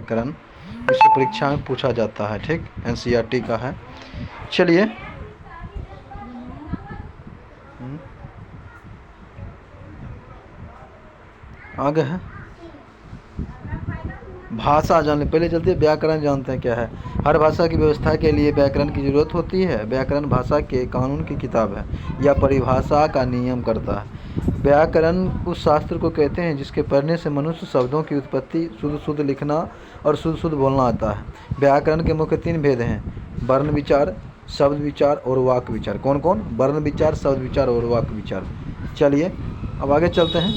व्याकरण इसे परीक्षा में पूछा जाता है। ठीक, एनसीईआरटी का है। चलिए आगे है भाषा जान ले। पहले चलते व्याकरण जानते हैं क्या है। हर भाषा की व्यवस्था के लिए व्याकरण की जरूरत होती है। व्याकरण भाषा के कानून की किताब है या परिभाषा का नियम करता है। व्याकरण उस शास्त्र को कहते हैं जिसके पढ़ने से मनुष्य शब्दों की उत्पत्ति, शुद्ध शुद्ध लिखना और शुद्ध शुद्ध बोलना आता है। व्याकरण के मुख्य 3 भेद हैं, वर्ण विचार, शब्द विचार और वाक्य विचार। कौन कौन? वर्ण विचार, शब्द विचार और वाक्य विचार। चलिए अब आगे चलते हैं,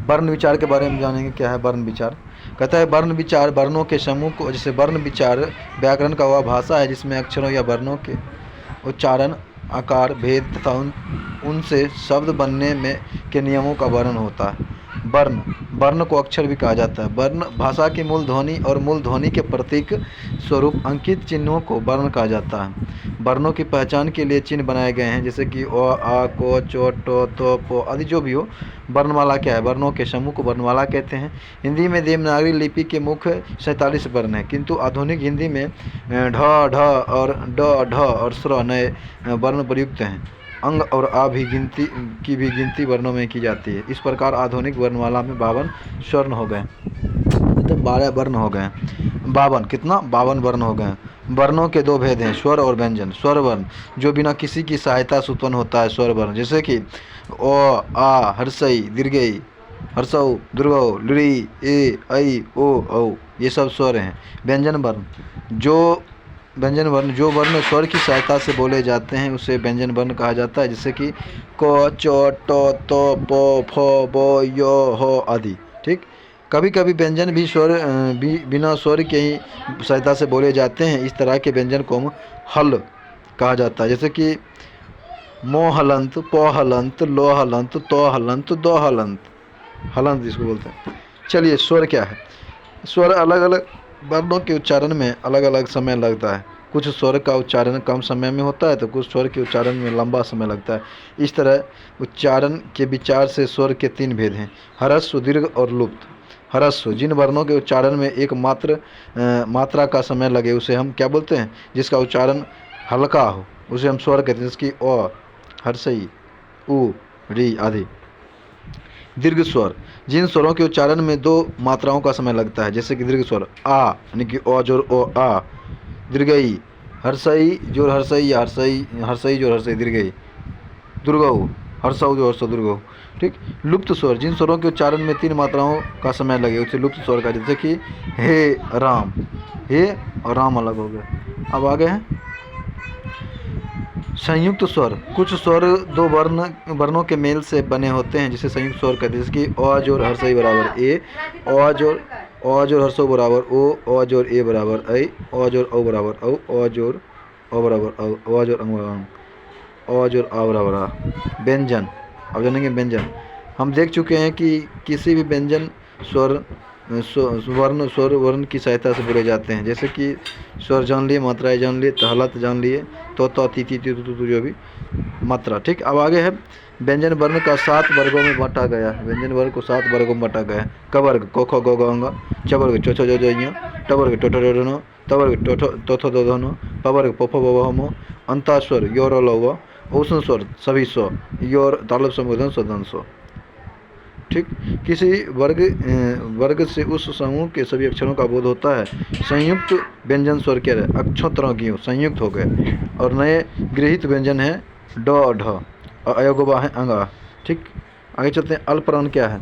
वर्ण विचार के बारे में जानेंगे। क्या है वर्ण विचार? कहता है वर्ण विचार वर्णों के समूह को, जैसे वर्ण विचार व्याकरण का वह भाषा है जिसमें अक्षरों या वर्णों के उच्चारण, आकार, भेद तथा उनसे शब्द बनने में के नियमों का वर्णन होता है। वर्ण को अक्षर भी कहा जाता है। वर्ण भाषा की मूल ध्वनि और मूल ध्वनि के प्रतीक स्वरूप अंकित चिन्हों को वर्ण कहा जाता है। वर्णों की पहचान के लिए चिन्ह बनाए गए हैं, जैसे कि अ, आ, को, चो, टो, तो, पो आदि जो भी हो। वर्णमाला क्या है? वर्णों के समूह को वर्णमाला कहते हैं। हिंदी में देवनागरी लिपि के मुख्य 47 वर्ण हैं, किंतु आधुनिक हिंदी में ढ, ढ और ड, ढ और स्र नए वर्ण प्रयुक्त हैं। अंग और आ भी गिनती वर्णों में की जाती है। इस प्रकार आधुनिक वर्णमाला में 52 स्वर्ण हो गए, तो 12 वर्ण हो गए। 52 कितना? 52 वर्ण हो गए। वर्णों के 2 भेद हैं, स्वर और व्यंजन। स्वर वर्ण जो बिना किसी की सहायता से उत्पन्न होता है, स्वर वर्ण, जैसे कि ओ, आ, हर्षई, दीर्घई, हर्षौ, दुर्गौ, लृ, ए, ऐ, ओ, औ, ये सब स्वर हैं। व्यंजन वर्ण जो वर्ण स्वर की सहायता से बोले जाते हैं उसे व्यंजन वर्ण कहा जाता है, जैसे कि क, च, ट, तो, प, फ, ब, य, ह आदि। ठीक, कभी कभी व्यंजन भी बिना स्वर के ही सहायता से बोले जाते हैं। इस तरह के व्यंजन को हल कहा जाता है, जैसे कि मो हलंत, प हलंत, लो हलंत, तो हलंत, दो हलंत, हलंत इसको बोलते हैं। चलिए स्वर क्या है? स्वर अलग अलग वर्णों के उच्चारण में अलग अलग समय लगता है। कुछ स्वर का उच्चारण कम समय में होता है तो कुछ स्वर के उच्चारण में लंबा समय लगता है। इस तरह उच्चारण के विचार से स्वर के 3 भेद हैं, ह्रस्व, दीर्घ और लुप्त। ह्रस्व जिन वर्णों के उच्चारण में एक मात्रा का समय लगे उसे हम क्या बोलते हैं? जिसका उच्चारण हल्का हो उसे हम स्वर कहते हैं, जैसे कि अ, हर्षई, उ, री आदि। दीर्घ स्वर जिन स्वरों के उच्चारण में 2 मात्राओं का समय लगता है, जैसे कि दीर्घ स्वर आ यानी कि ओ जोर ओ आ, दीर्घई, हर्षई जोर हर्षई या हर्षई जोर हर्षई, दीर्घई, दुर्गौ, हर्षौ जो हर्षौ, दुर्गौ। ठीक, लुप्त स्वर जिन स्वरों के उच्चारण में 3 मात्राओं का समय लगे उसे लुप्त स्वर का, जैसे कि हे राम, हे और राम अलग हो गए। अब आगे हैं संयुक्त स्वर। कुछ स्वर 2 वर्णों के मेल से बने होते हैं जिसे संयुक्त स्वर कहते हैं, जैसे कि अ जोर हर्षई बराबर ए, अ जोर हर्षौ बराबर ओ, अ जोर ए बराबर ऐ, अ जोर औ बराबर औ, अ जोर अ बराबर औ, अ जोर अंग बराबर अ जोर आ बराबर आ। व्यंजन, अब जानेंगे व्यंजन। हम देख चुके हैं कि किसी भी व्यंजन स्वर वर्ण की सहायता से बोले जाते हैं, जैसे कि स्वर जान लिए, मात्राएं जान लिए, हलत जान लिए, तो ती तू जो भी मात्रा। ठीक, अब आगे है व्यंजन वर्ण का 7 वर्गों में बांटा गया है। व्यंजन वर्ण को 7 वर्गों में बांटा गया है। क वर्ग क ख ग घ अंग, च वर्ग च छ ज झ ञ, ट वर्ग ट ठ ड ढ न, त वर्ग त थ द ध न, प वर्ग प फ ब भ म, अंतास्वर य र ल व, औषण स्वर सभी स्व, योर तालव्य संबोधन सदन स्व। ठीक, किसी वर्ग से उस समूह के सभी अक्षरों का बोध होता है। संयुक्त व्यंजन स्वर क्या है? अक्षोत्तरों की संयुक्त हो गए। और नए गृहीत व्यंजन है ड, ढ और अयोगवा है अंग, आ। ठीक, आगे चलते हैं। अल्पप्राण क्या है?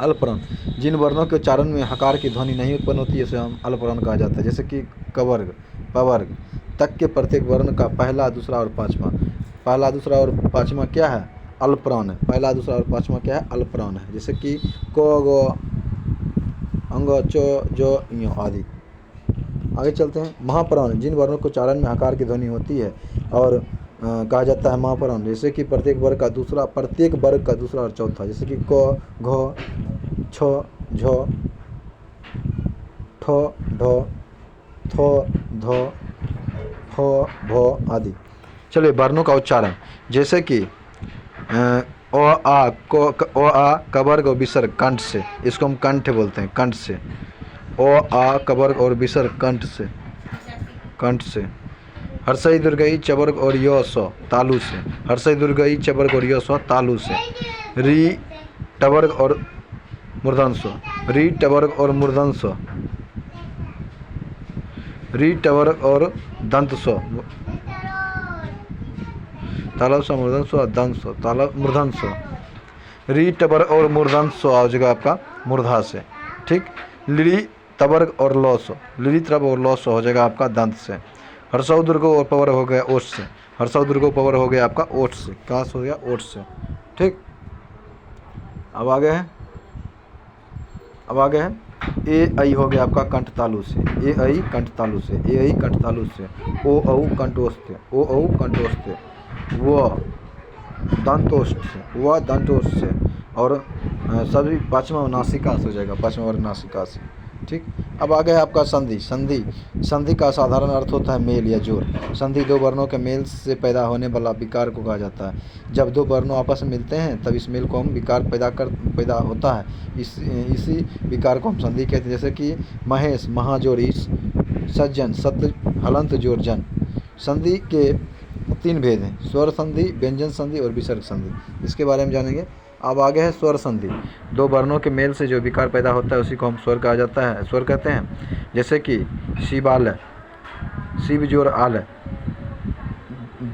अल्पप्राण जिन वर्णों के उच्चारण में हकार की ध्वनि नहीं उत्पन्न होती है उसे हम अल्पप्राण कहा जाता है, जैसे कि क वर्ग, प वर्ग तक के प्रत्येक वर्ण का पहला, दूसरा और पांचवा। पहला, दूसरा और पांचवा क्या है? अल्पप्राण है। पहला, दूसरा और पांचवा क्या है? अल्पप्राण है, जैसे कि क, ग, अंग, च, ज, ञ आदि। आगे चलते हैं। महाप्राण जिन वर्णों के उच्चारण में हकार की ध्वनि होती है और कहा जाता है महाप्राण, जैसे कि प्रत्येक वर्ग का दूसरा और चौथा, जैसे कि क, घ, छ, झ, ठ, ढ, थ, ध, फ, भ आदि। चलिए वर्णों का उच्चारण, जैसे कि ओ आ को ओ आ कवर्ग और विसर्ग कंठ से, इसको हम कंठ बोलते हैं, कंठ से। ओ आ कवर्ग और विसर्ग कंठ से, कंठ से। हर्षई दुर्गई चवर्ग और यो सौ तालु से, हर्षई दुर्गई चवर्ग और यो सौ तालु से। री टवर्ग और मूर्धन सौ, री टवर्ग और मूर्धन सौ, री टवर्ग और दंत सौ, तालब सौ मूर्धन सौ दंत सौ, तालब मूर्धन सौ। री टवर्ग और मूर्धन सौ आ जाएगा आपका मूर्धा से, ठीक। लिरी तवर्ग और लौ सौ, लिरी तवर्ग और लौ सौ हो जाएगा आपका दंत से। हर्षौ दुर्गो और पवर हो गया ओठ से, हर्षौ दुर्गो पवर हो गया आपका ओठ से, कहाँ से हो गया ओठ से, ठीक। अब आगे है, अब आगे है ए आई हो गया आपका कंठ तालु से, ए आई कंठ तालु से, ए आई कंठ तालु से। ओ औ कंठोस्ते, ओ औ कंठोस्ते। व दंतोष्ठ से, व दंतोष्ठ से। और सभी पाँचवा नासिका से हो जाएगा, पाँचवा वर्ग नासिका से, ठीक। अब आगे है आपका संधि। संधि, संधि का साधारण अर्थ होता है मेल या जोड़। संधि दो वर्णों के मेल से पैदा होने वाला विकार को कहा जाता है। जब दो वर्णों आपस में मिलते हैं तब इस मेल को हम विकार पैदा होता है, इसी विकार को हम संधि कहते हैं। जैसे कि महेश महाजोड़ ईश, सज्जन सत्य हलंत जोड़ जन। संधि के तीन भेद हैं, स्वर संधि, व्यंजन संधि और विसर्ग संधि। इसके बारे में जानेंगे। अब आगे है स्वर संधि। दो वर्णों के मेल से जो विकार पैदा होता है उसी को हम स्वर कहा जाता है, स्वर कहते हैं। जैसे कि शिवालय, शिव जोर आलय,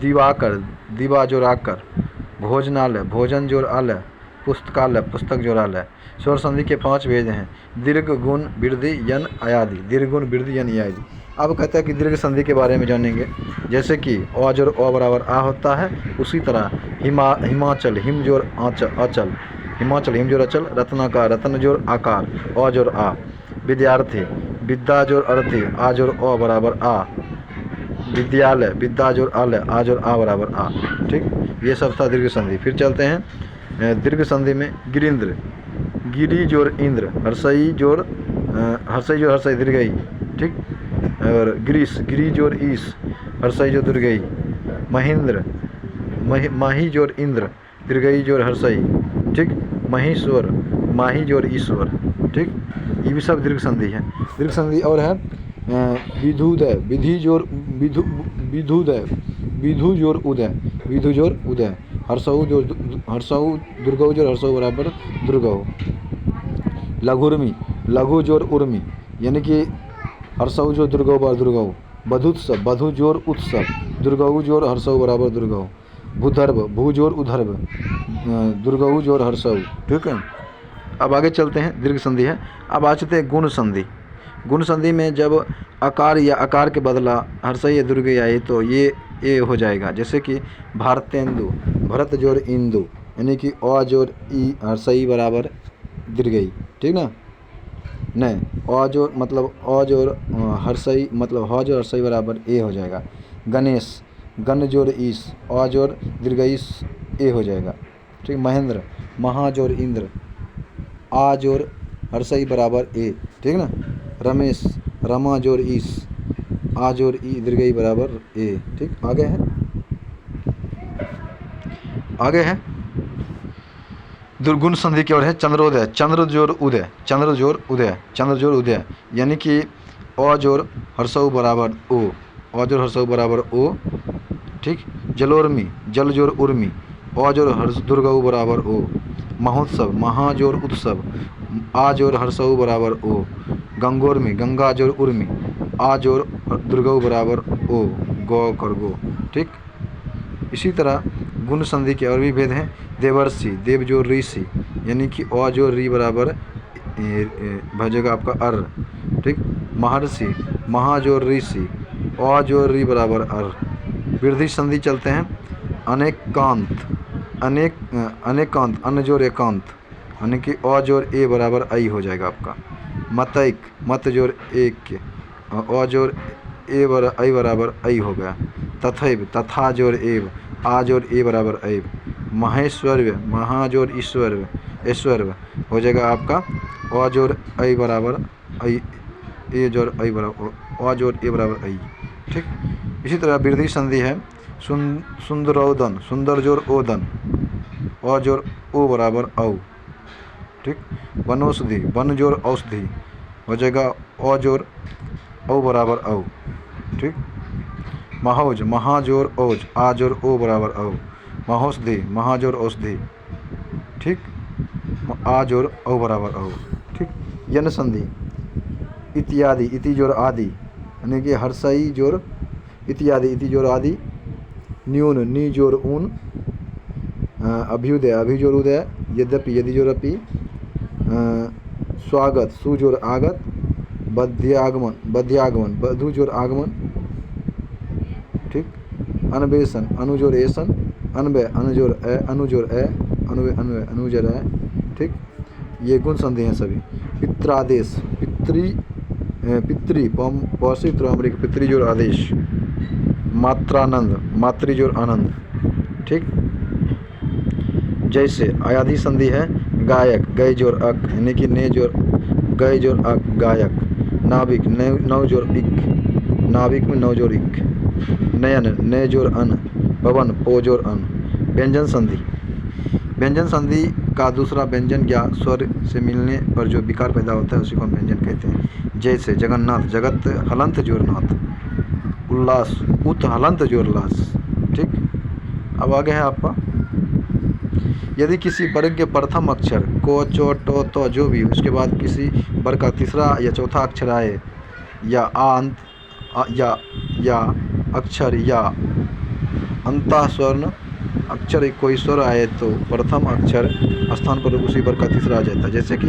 दिवाकर, दिवा जोर आकर, भोजनालय, भोजन जोर आलय, पुस्तकालय, पुस्तक जोर आलय। स्वर संधि के 5 भेद हैं, दीर्घ गुण वृद्धि यन अयादि, दीर्घ गुण वृद्धि यन अयादि। अब कहते हैं कि दीर्घ संधि के बारे में जानेंगे। जैसे कि अ जोर अ बराबर आ होता है, उसी तरह हिमाचल, हिम जोर अचल, हिमाचल हिम जोर अचल, रत्नाकार, रत्न जोर आकार, अ जोर आ। विद्यार्थी, विद्या जोर अर्थी, आ जोर अ बराबर आ। विद्यालय, विद्या जोर आलय, आ जोर आ बराबर आ, ठीक। ये सब था दीर्घ संधि। फिर चलते हैं दीर्घ संधि में। गिरीन्द्र, गिरी जोर इंद्र, हर्षई जोर हर्षई दीर्घई, ठीक। और गिरीश, गिरी जोर ईश, हर्षई जोर दीर्घई। महेंद्र, माही जोर इंद्र, दीर्घई जोर हर्षई, ठीक। महेश्वर, माही जोर ईश्वर, ठीक। ये भी सब दीर्घ संधि है। दीर्घ संधि और है विधुदय, विधि जोर विधुदय, विधु जोर उदय, विधु जोर उदय। हर्षऊ दुर्गऊ जोर हर्षऊ बराबर दुर्गऊ। लघुर्मी, लघु जोर उर्मी, यानी कि हर्षऊ जोर दुर्गऊ बराबर दुर्गऊ। बधुत्सव, बधु जोर उत्सव, दुर्गऊ जोर हर्षऊ बराबर दुर्गऊ। भूधर्व, भू जोर उधर्व, दुर्गऊ जोर हर्षऊ, ठीक है। अब आगे चलते हैं, दीर्घ संधि है। अब आ चलते हैं गुण संधि। गुण संधि में जब आकार या आकार के बदला हर्षई या दीर्घई आए तो ये हो जाएगा। जैसे कि भारतेंदु, भरत जोर इंदु, यानी कि अ जोर ई हर्षई बराबर दीर्घई, ठीक ना। नहीं, अ जोर मतलब अ जोर हर्षई मतलब ह जोर हर्षई बराबर ए हो जाएगा। गणेश, गण जोर ईश, अ जोर दीर्घई ए हो जाएगा, ठीक। महेंद्र, महा जोर इंद्र, आ जोर हर्षई बराबर ए, ठीक ना। रमेश, रमा जोर ईश, आ जोर ई दीर्घई बराबर ए, ठीक। आगे है, आगे है दुर्गुण संधि की ओर है। चंद्रोदय, चंद्र जोर उदय, चंद्र जोर उदय, चंद्र जोर उदय, यानी कि अ जोर हर्षऊ बराबर ओ, अ जोर हर्षऊ बराबर ओ, ठीक। जलोर्मी, जल जोर उर्मी, अ जोर दुर्गऊ बराबर ओ। महोत्सव, महा जोर उत्सव, आ जोर हर्षऊ बराबर ओ। गंगोर्मी, गंगा जोर उर्मी, आ जोर दुर्गऊ बराबर ओ, गौ कर गो, ठीक। इसी तरह गुण संधि के और भी भेद हैं। देवर्षि, देव जोर ऋषि, यानी कि अ जोर री बराबर भजेगा आपका अर, ठीक। महर्षि, महा जोर ऋषि, अ जोर री बराबर अर। वृद्धि संधि चलते हैं। अनेकांत, अनेकांत, अन जोर एकांत, यानी कि अ जोर ए बराबर आई हो जाएगा आपका। मतैक, मत जोर एक, अ जोर ए आई बराबर आई हो गया। तथैव, तथा जोर एव, आ जोर ए बराबर ऐव। महेश्वर्य, महा जोर ईश्वर्य, ऐश्वर्य हो जाएगा आपका अ जोर आई बराबर आई, ए जोर आई बराबर अ जोर ए बराबर आई, ठीक। इसी तरह वृद्धि संधि है। सुंदरोदन, सुंदर जोर ओदन, अ जोर ओ बराबर औ। ठीक। वनौषधि, वन जोर औषधि हो जाएगा अ जोर औ बराबर औ। ठीक। महौज, महा जोर औज, आ जोर ओ बराबर औ। महौषधि, महा जोर औषधि। ठीक। आ जोर औ बराबर औ। ठीक। यन संधि, इत्यादि, इति जोर आदि, यानी कि हर्षई जोर इत्यादि, इति जोर आदि। न्यून, नी जोर ऊन। अभ्युदय, अभि जोर उदय। यद्यपि, यदि जोर अपि। स्वागत, सु जोर आगत। बध्यागमन, बध्यागमन, बधु जोर आगमन। ठीक। अन्वेषण, अनु जोर एसन। अन्वय, अनु जोर ए, अनु जोर ए, अन्वय, अन्वय, अनु जोर ए। ठीक। ये गुण संधि हैं सभी। पित्रादेश, पितृ पौषिक त्रैमासिक, पितृ जोर आदेश। मात्रानंद, मातृ जोर आनंद। ठीक। जैसे अयाधि संधि है गायक, गय जोर अक, यानी कि ने जोर गय जोर अक, गायक। नाविक, नौ जोर इक, नाविक में नौ जोर इक। नयन, ने जोर अन। पवन, पो जोर अन। व्यंजन संधि, व्यंजन संधि का दूसरा व्यंजन या स्वर से मिलने पर जो विकार पैदा होता है उसी को हम व्यंजन कहते हैं। जैसे जगन्नाथ, जगत हलंत जोर नाथ। उल्लास, उत हलंत जोर लास। ठीक। अब आगे है आपका, यदि किसी वर्ग के प्रथम अक्षर को, चो, टो, तो जो भी उसके बाद किसी वर्ग का तीसरा या चौथा अक्षर आए, या अंत या अक्षर या अंतः स्वर्ण अक्षर कोई स्वर आए तो प्रथम अक्षर स्थान पर उसी वर्ग का तीसरा आ जाता है। जैसे कि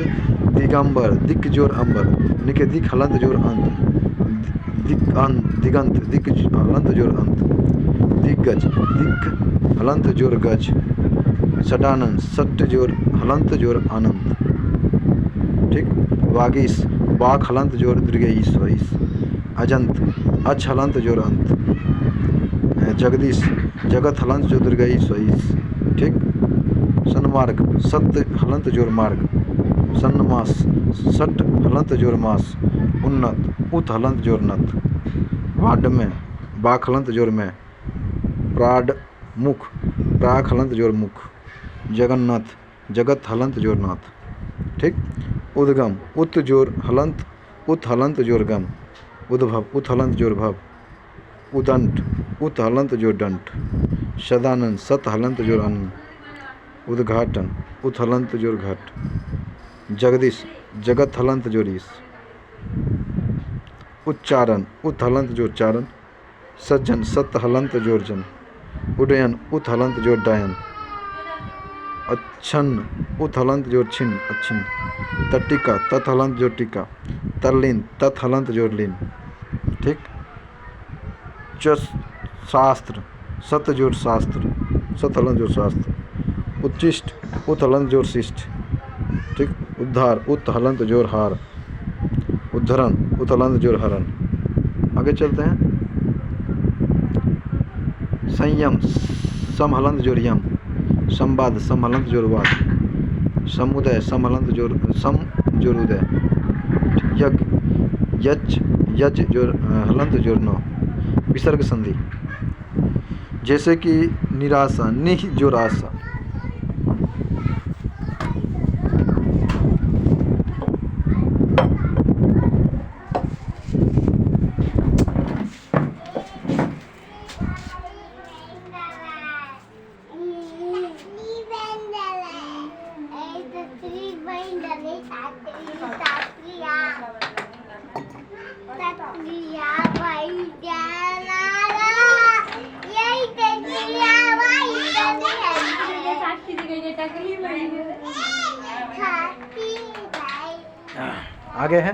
दिगंबर, दिक जोर अंबर, यानी कि दिक हलंत जोर अंत। दिगंत, दिक हलंत जोर अंत। दिग्गज, दिक हलंत जोर गज। षडानंद, सट्ट जोर हलंत जोर आनंद। ठीक। वागीश, वाक हलंत जोर दीर्घ ईस। अजंत, अच हलंत जोर अंत। जगदीश, जगत हलंत जोर दीर्घ ईस। ठीक। सन्मार्ग, सत्य हलंत जोर मार्ग। सन्नमास, सट हलंत जोर मास। उन्नत, उत हलंत जोर नत। वाड में, बाक हलंत जोर में। प्राड मुख, प्राक हलंत जोर मुख। जगन्नाथ, जगत हलंत जोर नाथ। ठीक। उद्गम, उत जोर हलंत, उत हलंत जोर गम। उद्भव, उत हलंत जोर भव। उदंट, उत हलंत जोर दंट। सदानंद, सत हलंत जोर अनंत। उद्घाटन, उत हलंत जोर घट। जगदीश, जगत हलंत जोर ईस। उच्चारण, उत हलंत जोर चारण। सज्जन, सत हलंत जोर जन। उडयन, उत हलंत जोर डायन। अच्छन्न, उत हलंत जोर छिन्न, अच्छिन्न। तट्टिका, तत् हलंत जोर टिका। तल्लीन, तत् हलंत जोर लीन। ठीक। शास्त्र, सत जोर शास्त्र, सत हलंत जोर शास्त्र। उच्चिष्ट, उत हलंत जोर शिष्ट। ठीक। उद्धार, उत हलंत जोर हार। उद्धरण, उत हलंत जोर हरण। आगे चलते हैं। संयम, सम हलंत जोर यम। संवाद, सम हलंत जोर वाद। समुदय, सम हलंत जोर सम जोर उदय। यज्ञ, यज, यज जोर हलंत जोर नौ। विसर्ग संधि, जैसे कि निराशा, निह जोर आशा। आगे है,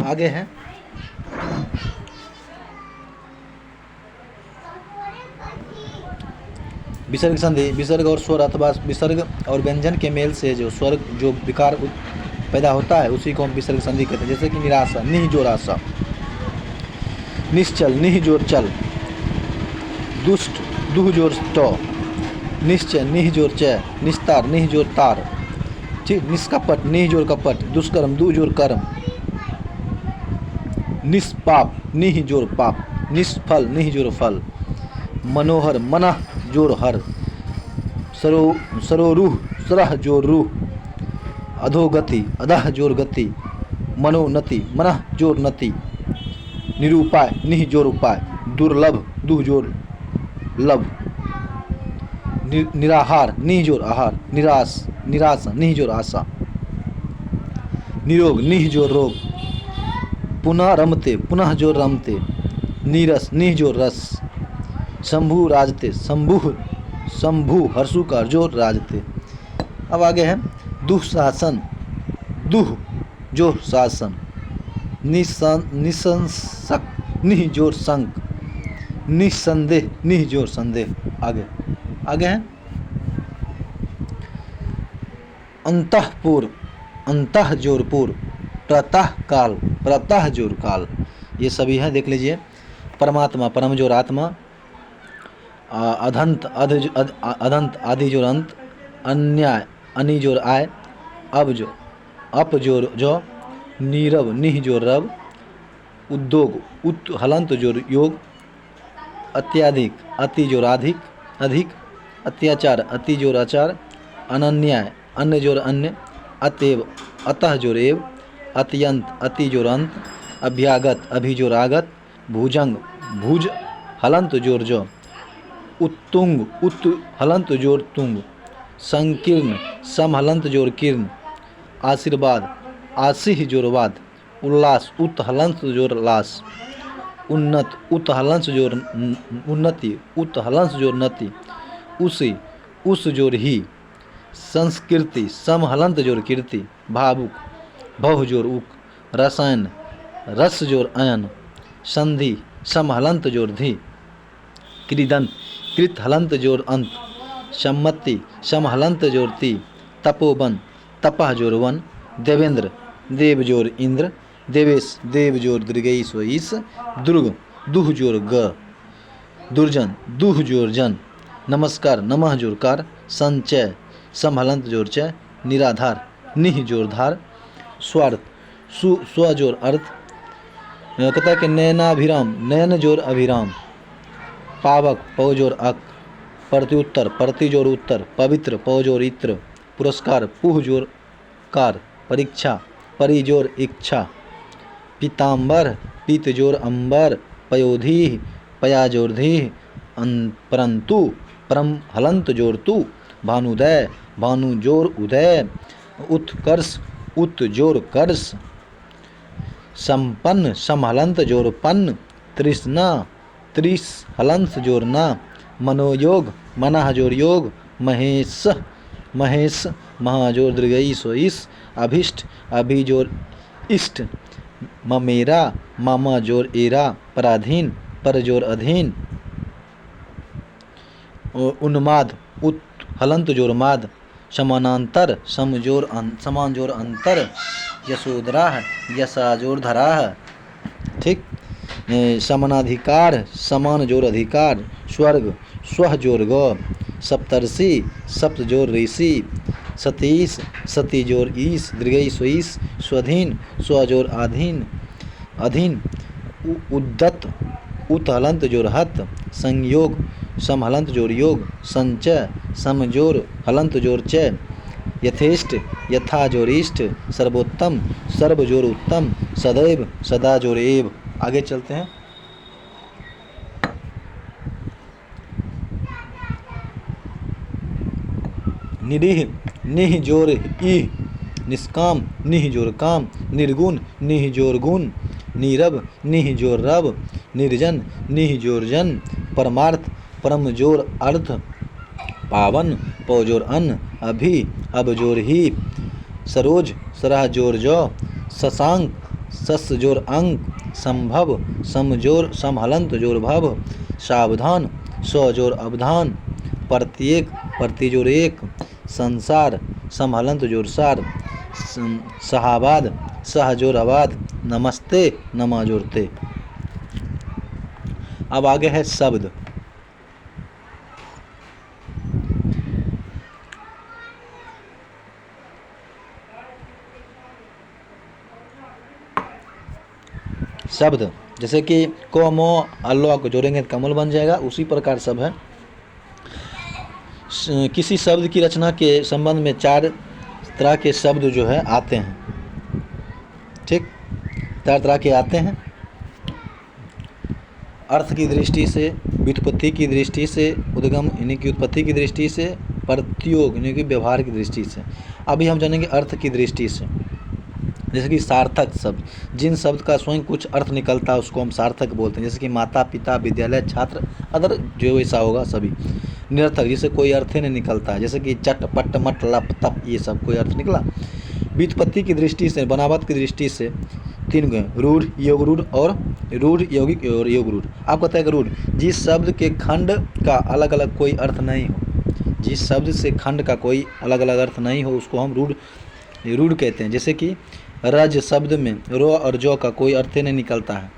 आगे है विसर्ग संधि। विसर्ग और स्वर अथवा विसर्ग और व्यंजन के मेल से जो स्वर जो विकार पैदा होता है उसी को हम विसर्ग संधि कहते हैं। जैसे कि निराशा, निह जोर आशा। निश्चल, निह जोर चल। दुष्ट, दुह जोर ट। निश्चय, निह जोर चय। निस्तार, निह जोर तार। ठीक। निष्कपट, निह जोर कपट। दुष्कर्म, दु जोर कर्म। निष्पाप, निह जोर पाप। निष्फल, निह जोर फल। मनोहर, मनः जोर हर, सरोरुह सरह जोर रूह, अधोगति अधः जोर गति, मनोनति मनः जोर नति, निरूपाय निह जोर उपाय, दुर्लभ दुह जोर लभ, निराहार निह जोर आहार, निराश निराशा निह जोर आशा, निरोग निह जोर रोग, पुनः रमते पुनः जोर रमते, नीरस निह जोर रस, शंभु राजते शंभु हर्षुकार जोर राजते। अब आगे है दुःशासन, दुह जोर शासन, निशंसक निह जोर संक, निसंदेह निह जोर संदेह। आगे है अंतःपुर, अंतः जोर पूर, प्रातः जोर काल, ये सभी है देख लीजिए। परमात्मा परम जोर आत्मा, अधंत अधंत आदि जोर अंत, अन्याय अनि जोर आय, अप जोर जो, नीरव निह जोर रव, उद्योग उत हलंत जोर योग, अत्याधिक अति जोर अधिक, अत्याचार अति जोर आचार, अनन्याय अन्य जोर अन्य, अतएव अतः जोर एव, अत्यंत अति जोर अंत, अभ्यागत अभि जोर आगत, भुजंग भुज हलंत जोर जो, उत्तुंग उत हलंत जोर तुंग, संकीर्ण सम हलंत जोर कीर्ण, आशीर्वाद आशीह जोर वाद, उल्लास उत हलंत जोर लास, उन्नत उत हलंस जोर उन्नति, उत हलंस जोर नति, उसी उस जोर ही, संस्कृति सम हलंत जोर कीर्ति, भावुक भव जोर उक, रसायन रस जोर अयन, संधि सम हलंत जोर धी, कृदंत कृत हलंत जोर अंत, सम्मति सम हलंत जोर ती, तपोवन तपह जोर वन, देवेंद्र देव जोर इंद्र, देवेश देव जोर दीर्घई सो ईस, दुर्ग दुह जोर ग, दुर्जन दुह जोर जन, नमस्कार नमः जोर कार, संचय समहलंत जोर चय, निराधार निह जोर धार, स्वार्थ स्व जोर अर्थ, कहता है कि नयनाभिराम नयन जोर अभिराम, पावक पौ जोर अक, प्रत्युत्तर प्रति जोर उत्तर, पवित्र पौ जोर इत्र, पुरस्कार पुह जोर कार, परीक्षा परि जोर इच्छा, पीताम्बर पीत जोर अंबर, पयोधि पया जोर धीह, परंतु परम हलंत जोर तू, भानुदय भानु जोर उदय, उत्कर्ष उत जोर कर्ष, संपन्न समहलंत जोर पन्न, तृष्णा त्रिस हलंत जोर ना, मनोयोग मनः जोर योग, महेश महेश महाजोर दीर्घई सो इस, अभिष्ट अभि जोर इष्ट, ममेरा मामा जोर एरा, पराधीन पर जोर अधीन, उन्माद उत हलंत जोर माद, समानांतर सम जोर समान जोर अंतर, यशोधरा यशा जोर धरा, ठीक। समानाधिकार समान जोर अधिकार, स्वर्ग स्व जोर ग, सप्तर्षि सप्त जोर ऋषि, सतीश सती जोर ईस दीर्घई स्वईस, स्वाधीन स्व जोर आधीन अधीन, उद्दत उत हलंत जोर हत, संयोग सम हलंत जोर योग, संचय सम जोर हलंत जोर चय, यथेष्ट यथा जोर इष्ट, सर्वोत्तम सर्व जोर उत्तम, सदैव सदा जोर एव। आगे चलते हैं। निरीह निह जोर इह, निष्काम निह जोर काम, निर्गुण निह जोर गुण, नीरव निह जोर रव, निर्जन निह जोर जन, परमार्थ परम जोर अर्थ, पावन पौ जोर अन्न, अभि अब जोर ही, सरोज सरह जोर जो, शशांक सस जोर अंक, संभव सम जोर समहलंत जोर भव, सावधान स्व जोर अवधान, प्रत्येक प्रति जोर एक, संसार समहलंत जोर सार, सहाबाद सह जोर आबाद, नमस्ते नमा जोर ते। अब आगे है शब्द। शब्द जैसे कि को मो अल्लाह को जोड़ेंगे तो कमल बन जाएगा, उसी प्रकार सब है। किसी शब्द की रचना के संबंध में 4 तरह के शब्द जो है आते हैं। ठीक, 4 तरह के आते हैं। अर्थ की दृष्टि से, व्युत्पत्ति की दृष्टि से, उद्गम यानी कि उत्पत्ति की दृष्टि से, प्रत्योग यानी कि व्यवहार की दृष्टि से। अभी हम जानेंगे अर्थ की दृष्टि से। जैसे कि सार्थक शब्द, जिन शब्द का स्वयं कुछ अर्थ निकलता है उसको हम सार्थक बोलते हैं। जैसे कि माता पिता, विद्यालय, छात्र, अदर जो ऐसा होगा सभी। निरर्थक, जिसे कोई अर्थ ही नहीं निकलता है, जैसे कि चट पट मट लप तप, ये सब कोई अर्थ निकला। व्युत्पत्ति की दृष्टि से, बनावट की दृष्टि से 3 गुण, रूढ़, योग रूढ़ और रूढ़ यौगिक और योग रूढ़। आप कहते हैं कि रूढ़, जिस शब्द के खंड का अलग अलग कोई अर्थ नहीं हो, जिस शब्द से खंड का कोई अलग अलग अर्थ नहीं हो उसको हम रूढ़ कहते हैं। जैसे कि रज शब्द में रो और जो का कोई अर्थ नहीं निकलता है।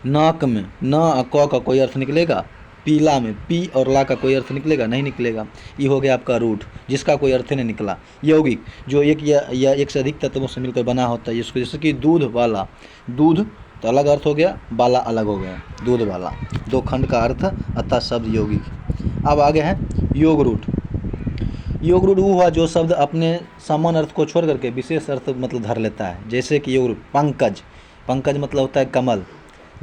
नाक में न और क का कोई अर्थ निकलेगा। पीला में पी और ला का कोई अर्थ निकलेगा, नहीं निकलेगा। ये हो गया आपका रूढ़, जिसका कोई अर्थ नहीं निकला। यौगिक, जो एक या एक से अधिक तत्वों से मिलकर बना होता है, इसको जैसे कि दूध वाला, दूध तो अलग अर्थ हो गया, वाला अलग हो गया, दूध वाला, 2 खंड का अर्थ, अतः शब्द यौगिक। अब आगे है योग रूढ़। योग रूढ़ वो हुआ जो शब्द अपने सामान्य अर्थ को छोड़ करके विशेष अर्थ मतलब धर लेता है। जैसे कि योग रूढ़, पंकज, पंकज मतलब होता है कमल।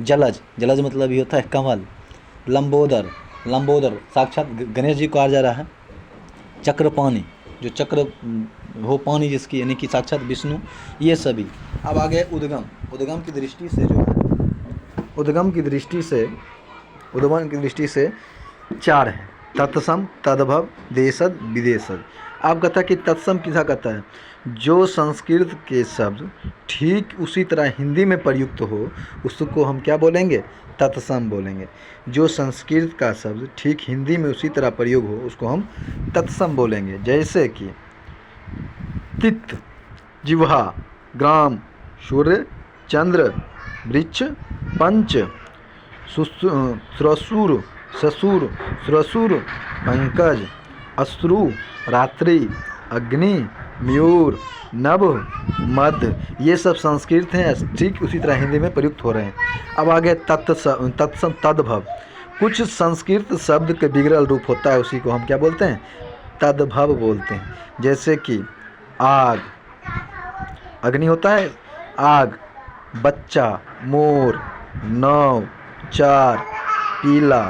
जलज, जलज मतलब ये होता है कमल। लंबोदर, लंबोदर साक्षात गणेश जी को आ जा रहा है। चक्रपाणी, जो चक्र हो पानी जिसकी, यानी कि साक्षात विष्णु, ये सभी। अब आगे उद्गम। उद्गम की दृष्टि से जो है, उद्गम की दृष्टि से 4 है। तत्सम, तद्भव, देशज, विदेशज। आप कहता है कि तत्सम किसा कहता है, जो संस्कृत के शब्द ठीक उसी तरह हिंदी में प्रयुक्त हो उसको हम क्या बोलेंगे, तत्सम बोलेंगे। जो संस्कृत का शब्द ठीक हिंदी में उसी तरह प्रयोग हो उसको हम तत्सम बोलेंगे। जैसे कि तित, जिह्वा, ग्राम, सूर्य, चंद्र, वृक्ष, पंच, श्वशुर, ससुर, श्वशुर, पंकज, अश्रु, रात्रि, अग्नि, मयूर, नभ, मध्य, ये सब संस्कृत हैं, ठीक उसी तरह हिंदी में प्रयुक्त हो रहे हैं। अब आगे तत्सम, तद्भव। कुछ संस्कृत शब्द के विग्रह रूप होता है, उसी को हम क्या बोलते हैं, तद्भव बोलते हैं। जैसे कि आग, अग्नि होता है आग, बच्चा, मोर, नाव, 4, पीला,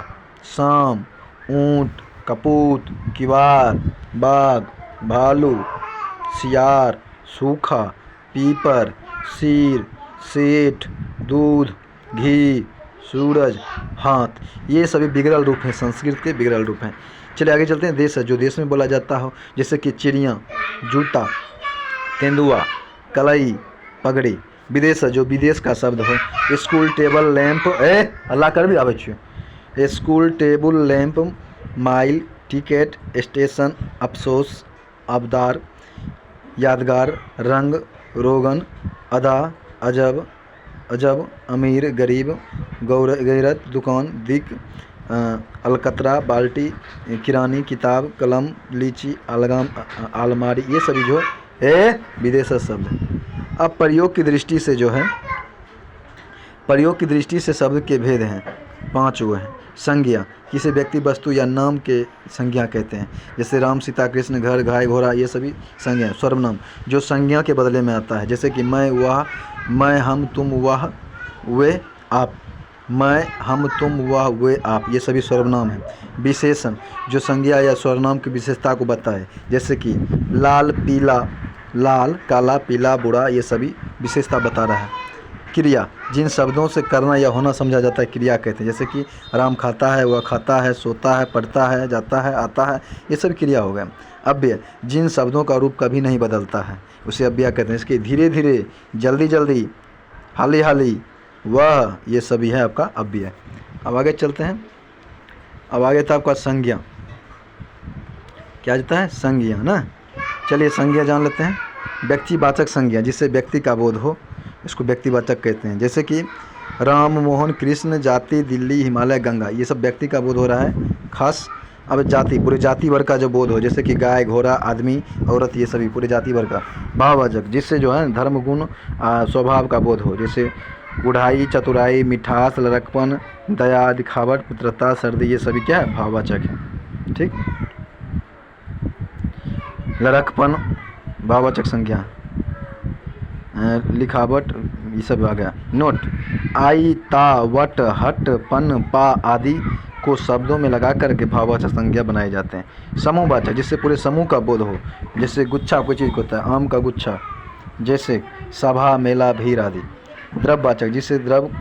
शाम, ऊंट, कपूत, किवार, बाघ, भालू, सियार, सूखा, पीपर, शीर, सेठ, दूध, घी, सूरज, हाथ, ये सभी विग्रह रूप हैं, संस्कृत के विग्रह रूप हैं। चलिए आगे चलते हैं। देश है, जो देश में बोला जाता हो, जैसे कि चिड़िया, जूता, तेंदुआ, कलई, पगड़ी। विदेश है, जो विदेश का शब्द हो। स्कूल, टेबल, लैंप, अल्लाह कर भी आवे छे। School, table, lamp, mile, ticket, station, अफसोस, अबदार, यादगार, रंग, रोगन, अदा, अजब, अजब, अमीर, गरीब, गैरत, दुकान, दिक, अलकतरा, बाल्टी, किरानी, किताब, कलम, लीची, अलगाम, अलमारी, ये सभी जो विदेश शब्द है। अब प्रयोग की दृष्टि से जो है, प्रयोग की दृष्टि से शब्द के भेद हैं, 5 वो हैं। संज्ञा, किसी व्यक्ति, वस्तु या नाम के संज्ञा कहते हैं। जैसे राम, सीता, कृष्ण, घर, गाय, घोड़ा, ये सभी संज्ञा। सर्वनाम, जो संज्ञा के बदले में आता है। जैसे कि मैं, वह, मैं, हम, तुम, वह, वे, आप। मैं, हम, तुम, वह, वे, आप, ये सभी सर्वनाम हैं। विशेषण, जो संज्ञा या सर्वनाम की विशेषता को बताए। जैसे कि लाल, पीला, लाल, काला, पीला, बुरा, ये सभी विशेषता बता रहा है। क्रिया, जिन शब्दों से करना या होना समझा जाता है क्रिया कहते हैं। जैसे कि राम खाता है, वह खाता है, सोता है, पढ़ता है, जाता है, आता है, ये सब क्रिया हो गए। अव्यय, जिन शब्दों का रूप कभी नहीं बदलता है उसे अव्यय कहते हैं। इसके धीरे धीरे, जल्दी जल्दी, हाली हाली, वह, ये सभी है आपका अव्यय। अब आगे चलते हैं। अब आगे था आपका संज्ञा। क्या जाता है, संज्ञा ना। चलिए संज्ञा जान लेते हैं। व्यक्तिवाचक संज्ञा, जिससे व्यक्ति का बोध हो, इसको व्यक्तिवाचक कहते हैं। जैसे कि राम, मोहन, कृष्ण, जाति, दिल्ली, हिमालय, गंगा, ये सब व्यक्ति का बोध हो रहा है खास। अब जाति, पूरे जाति वर्ग का जो बोध हो, जैसे कि गाय, घोड़ा, आदमी, औरत, ये सभी पूरे जाति वर्ग का। भाववाचक, जिससे जो है धर्म, गुण, स्वभाव का बोध हो। जैसे गुढ़ाई, चतुराई, मिठास, लड़कपन, दया, दिखावट, मित्रता, सर्दी, ये सभी क्या है, भाववाचक है। ठीक। लड़कपन भाववाचक संज्ञा, लिखावट, ये सब आ गया। नोट, आई, ता, वट, हट, पन, पा आदि को शब्दों में लगा करके भाववाचक संज्ञा बनाए जाते हैं। समूहवाचक, जिससे पूरे समूह का बोध हो, जैसे गुच्छा कोई चीज़ को होता है, आम का गुच्छा, जैसे सभा, मेला, भीड़ आदि। द्रव्यवाचक,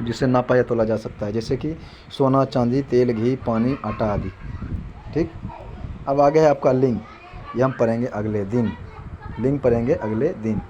जिसे नापा या तोला जा सकता है, जैसे कि सोना, चांदी, तेल, घी, पानी, आटा आदि। ठीक। अब आगे है आपका लिंग, ये हम पढ़ेंगे अगले दिन। लिंग पढ़ेंगे अगले दिन।